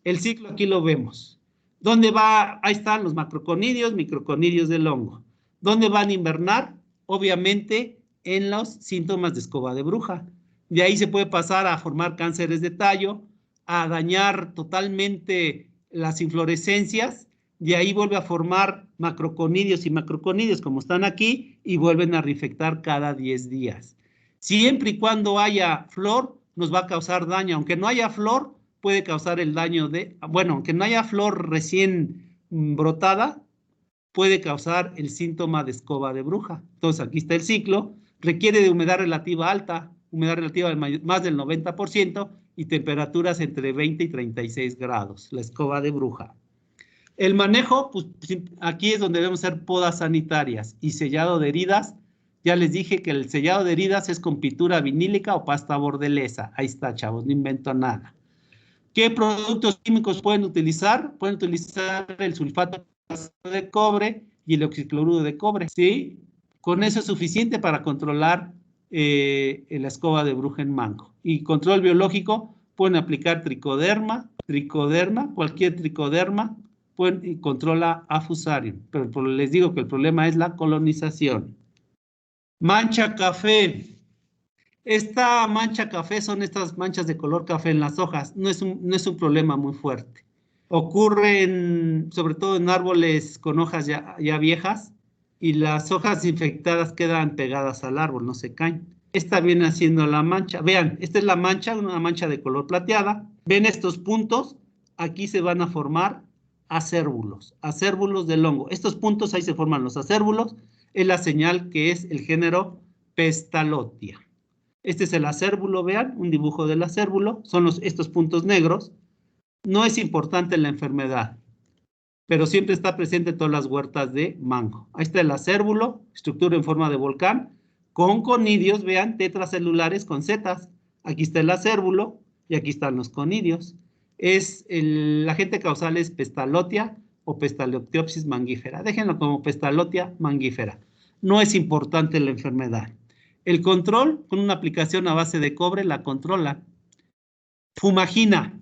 El ciclo aquí lo vemos. ¿Dónde va? Ahí están los macroconidios, microconidios del hongo. ¿Dónde van a invernar? Obviamente en los síntomas de escoba de bruja. De ahí se puede pasar a formar cánceres de tallo, a dañar totalmente las inflorescencias, de ahí vuelve a formar macroconidios y macroconidios como están aquí y vuelven a reinfectar cada 10 días. Siempre y cuando haya flor, nos va a causar daño. Aunque no haya flor, puede causar el daño aunque no haya flor recién brotada, puede causar el síntoma de escoba de bruja. Entonces, aquí está el ciclo. Requiere de humedad relativa alta, humedad relativa de más del 90% y temperaturas entre 20 y 36 grados, la escoba de bruja. El manejo, pues aquí es donde debemos hacer podas sanitarias y sellado de heridas. Ya les dije que el sellado de heridas es con pintura vinílica o pasta bordelesa. Ahí está, chavos, no invento nada. ¿Qué productos químicos pueden utilizar? Pueden utilizar el sulfato de cobre y el oxicloruro de cobre, ¿sí? Con eso es suficiente para controlar la escoba de bruja en mango. Y control biológico, pueden aplicar tricoderma, cualquier tricoderma, y controla a Fusarium. Pero les digo que el problema es la colonización. Mancha café. Esta mancha café son estas manchas de color café en las hojas. No es un problema muy fuerte. Ocurre sobre todo en árboles con hojas ya viejas y las hojas infectadas quedan pegadas al árbol, no se caen. Esta viene haciendo la mancha. Vean, esta es la mancha, una mancha de color plateada. ¿Ven estos puntos? Aquí se van a formar acérbulos del hongo. Estos puntos, ahí se forman los acérbulos. Es la señal que es el género Pestalotia. Este es el acérbulo, vean, un dibujo del acérbulo. Son estos puntos negros. No es importante la enfermedad, pero siempre está presente en todas las huertas de mango. Ahí está el acérbulo, estructura en forma de volcán, con conidios, vean, tetracelulares con setas. Aquí está el acérbulo y aquí están los conidios. El agente causal es Pestalotia o Pestalotiopsis mangífera. Déjenlo como Pestalotia mangífera. No es importante la enfermedad. El control, con una aplicación a base de cobre, la controla. Fumagina.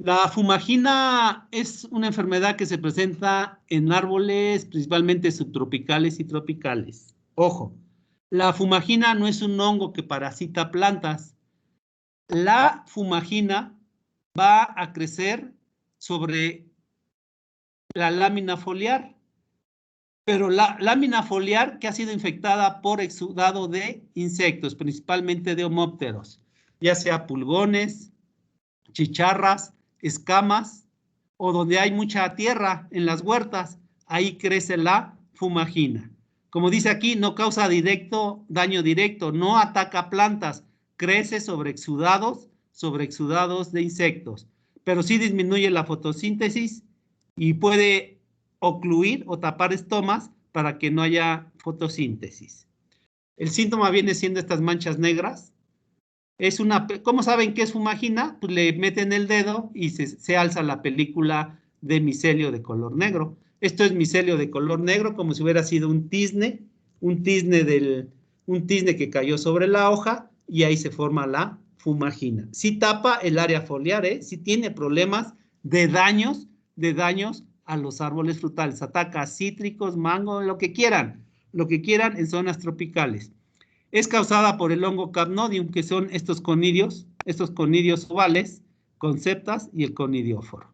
La fumagina es una enfermedad que se presenta en árboles principalmente subtropicales y tropicales. Ojo, la fumagina no es un hongo que parasita plantas. La fumagina va a crecer sobre la lámina foliar, pero la lámina foliar que ha sido infectada por exudado de insectos, principalmente de homópteros, ya sea pulgones, chicharras, escamas, o donde hay mucha tierra en las huertas, ahí crece la fumagina. Como dice aquí, no causa daño directo, no ataca plantas, crece sobre exudados de insectos, pero sí disminuye la fotosíntesis y puede ocluir o tapar estomas para que no haya fotosíntesis. El síntoma viene siendo estas manchas negras. ¿Cómo saben qué es fumagina? Pues le meten el dedo y se alza la película de micelio de color negro. Esto es micelio de color negro, como si hubiera sido un tizne que cayó sobre la hoja y ahí se forma la fumagina. Si tapa el área foliar, si tiene problemas de daños a los árboles frutales. Ataca a cítricos, mango, lo que quieran en zonas tropicales. Es causada por el hongo Capnodium, que son estos conidios ovales, conceptas y el conidióforo.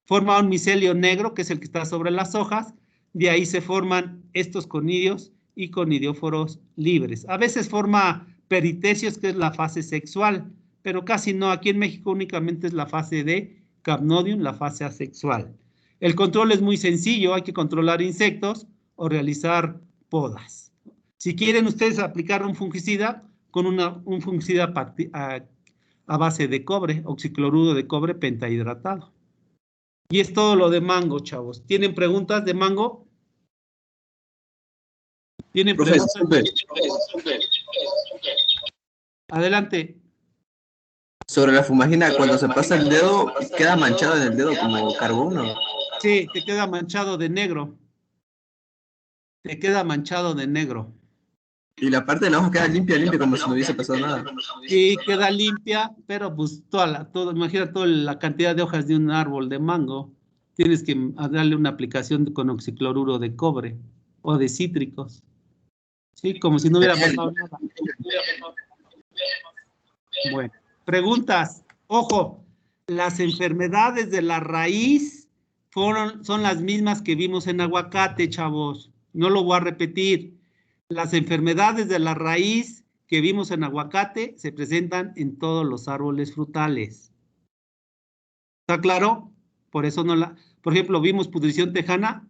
Forma un micelio negro, que es el que está sobre las hojas. De ahí se forman estos conidios y conidióforos libres. A veces forma peritecios, que es la fase sexual, pero casi no. Aquí en México únicamente es la fase de Capnodium, la fase asexual. El control es muy sencillo, hay que controlar insectos o realizar podas. Si quieren ustedes aplicar un fungicida, con un fungicida a base de cobre, oxicloruro de cobre pentahidratado. Y es todo lo de mango, chavos. ¿Tienen preguntas de mango? ¿Tienen preguntas? Adelante. Sobre la fumagina, cuando se pasa el dedo, queda manchado en el dedo como carbón, ¿no? Sí, te queda manchado de negro. Te queda manchado de negro. Y la parte de la hoja queda limpia, como si no hubiese pasado nada. Sí, queda limpia, pero pues imagina toda la cantidad de hojas de un árbol de mango. Tienes que darle una aplicación con oxicloruro de cobre o de cítricos. Sí, como si no hubiera pasado nada. Bueno, preguntas. Ojo, las enfermedades de la raíz son las mismas que vimos en aguacate, chavos. No lo voy a repetir. Las enfermedades de la raíz que vimos en aguacate se presentan en todos los árboles frutales. ¿Está claro? Por eso por ejemplo, vimos pudrición tejana.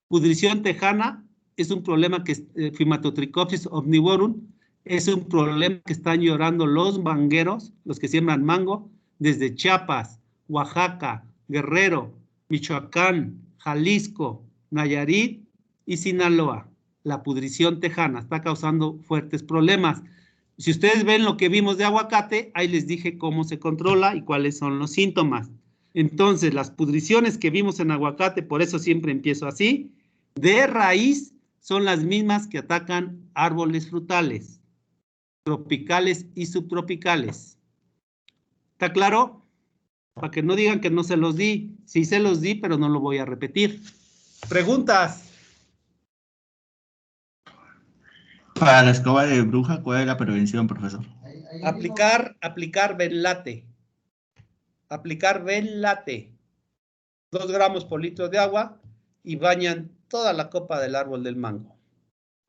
Pudrición tejana es un problema que Fimatotrichopsis omnivorum, es un problema que están llorando los mangueros, los que siembran mango, desde Chiapas, Oaxaca, Guerrero, Michoacán, Jalisco, Nayarit y Sinaloa. La pudrición tejana está causando fuertes problemas. Si ustedes ven lo que vimos de aguacate, ahí les dije cómo se controla y cuáles son los síntomas. Entonces, las pudriciones que vimos en aguacate, por eso siempre empiezo así, de raíz son las mismas que atacan árboles frutales, tropicales y subtropicales. ¿Está claro? Para que no digan que no se los di. Sí se los di, pero no lo voy a repetir. ¿Preguntas? Para la escoba de bruja, ¿cuál es la prevención, profesor? Aplicar Benlate. Aplicar Benlate. 2 gramos por litro de agua y bañan toda la copa del árbol del mango.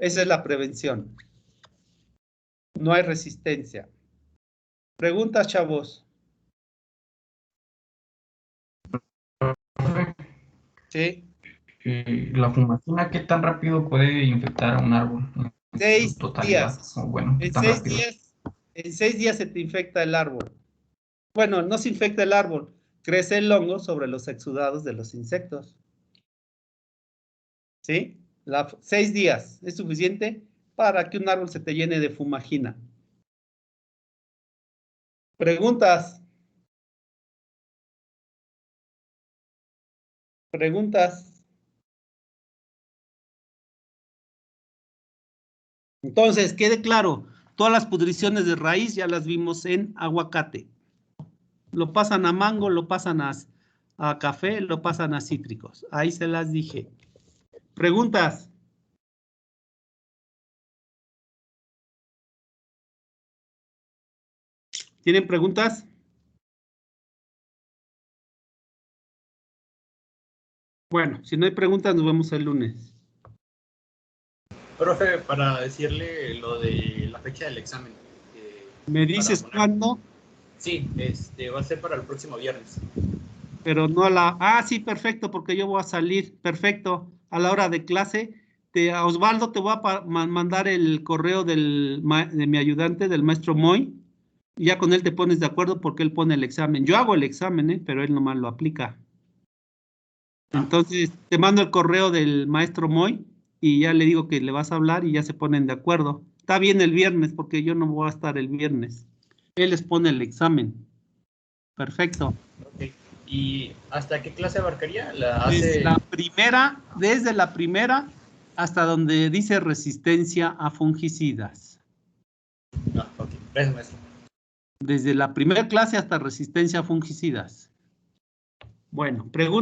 Esa es la prevención. No hay resistencia. ¿Preguntas, chavos? Sí. ¿La fumagina qué tan rápido puede infectar a un árbol? 6 días. Bueno, en 6 días se te infecta el árbol. Bueno, no se infecta el árbol. Crece el hongo sobre los exudados de los insectos. ¿Sí? 6 días es suficiente para que un árbol se te llene de fumagina. ¿Preguntas? ¿Preguntas? Entonces, quede claro, todas las pudriciones de raíz ya las vimos en aguacate. Lo pasan a mango, lo pasan a café, lo pasan a cítricos. Ahí se las dije. ¿Preguntas? ¿Tienen preguntas? Bueno, si no hay preguntas, nos vemos el lunes. Profe, para decirle lo de la fecha del examen. ¿Me dices cuándo? Sí, va a ser para el próximo viernes. Pero no a la... Ah, sí, perfecto, porque yo voy a salir. Perfecto. A la hora de clase. A Osvaldo te voy a mandar el correo de mi ayudante, del maestro Moy. Y ya con él te pones de acuerdo porque él pone el examen. Yo hago el examen, pero él nomás lo aplica. Entonces, te mando el correo del maestro Moy y ya le digo que le vas a hablar y ya se ponen de acuerdo. Está bien el viernes porque yo no voy a estar el viernes. Él les pone el examen. Perfecto. Okay. ¿Y hasta qué clase abarcaría? Desde la primera hasta donde dice resistencia a fungicidas. Ok. Gracias, maestro. Desde la primera clase hasta resistencia a fungicidas. Bueno, pregunta.